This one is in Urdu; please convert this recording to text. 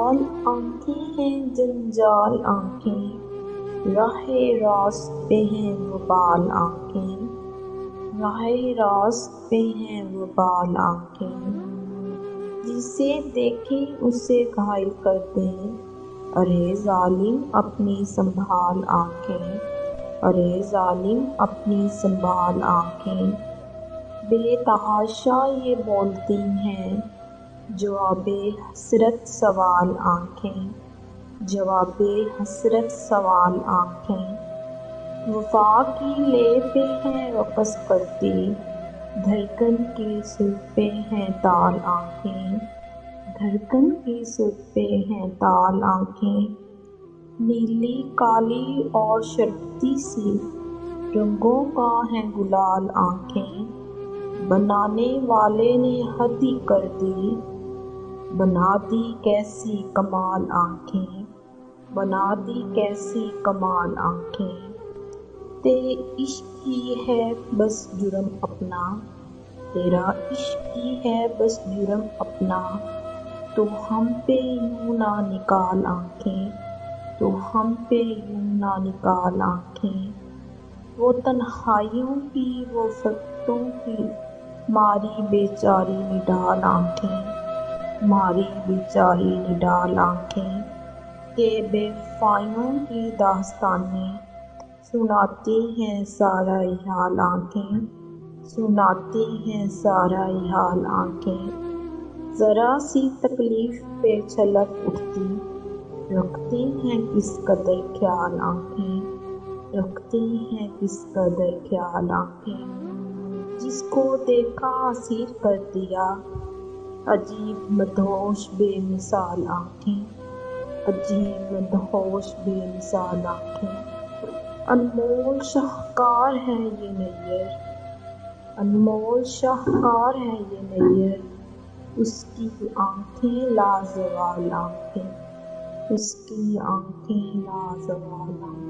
جنجال آنکھیں ہیں جنجال آنکھیں، راہ راست پہ ہیں وہ بال آنکھیں، راہ راست پہ ہیں وہ بال آنکھیں، جسے دیکھیں اسے گھائل کر دیں، ارے ظالم اپنی سنبھال آنکھیں، ارے ظالم اپنی سنبھال آنکھیں، بے تحاشا یہ بولتی ہیں، جواب حسرت سوال آنکھیں، جواب حسرت سوال آنکھیں، وفا کی لے پہ ہیں رقص کرتی، دھڑکن کی سر پہ ہیں تال آنکھیں، دھڑکن کی سر پہ ہیں تال آنکھیں، نیلی کالی اور شرفتی سی رنگوں کا ہے گلال آنکھیں، بنانے والے نے حد ہی کر دی، بنا دی کیسی کمال آنکھیں، بنا دی کیسی کمال آنکھیں، تیرے عشق ہی ہے بس جرم اپنا، تیرا عشق ہی ہے بس جرم اپنا، تو ہم پہ یوں نہ نکال آنکھیں، تو ہم پہ یوں نہ نکال آنکھیں، وہ تنہائیوں کی وہ فرقتوں کی ماری بیچاری نڈال آنکھیں، ماری بیچاری نڈال آنکھیں، کہ بے وفائیوں کی داستانیں سناتی ہیں سارا حال آنکھیں، سناتی ہیں سارا حال آنکھیں، ذرا سی تکلیف پہ چھلک اٹھتی، رکھتی ہیں کس قدر خیال آنکھیں، رکھتی ہیں کس قدر خیال آنکھیں، جس کو دیکھا اسیر کر دیا، عجیب مدہوش بے مثال آنکھیں، عجیب مدہوش بے مثال آنکھیں، انمول شاہکار ہے یہ نیر، انمول شاہکار ہے یہ نیر، اس کی آنکھیں لازوال آنکھیں، اس کی آنکھیں لازوال آنکھیں۔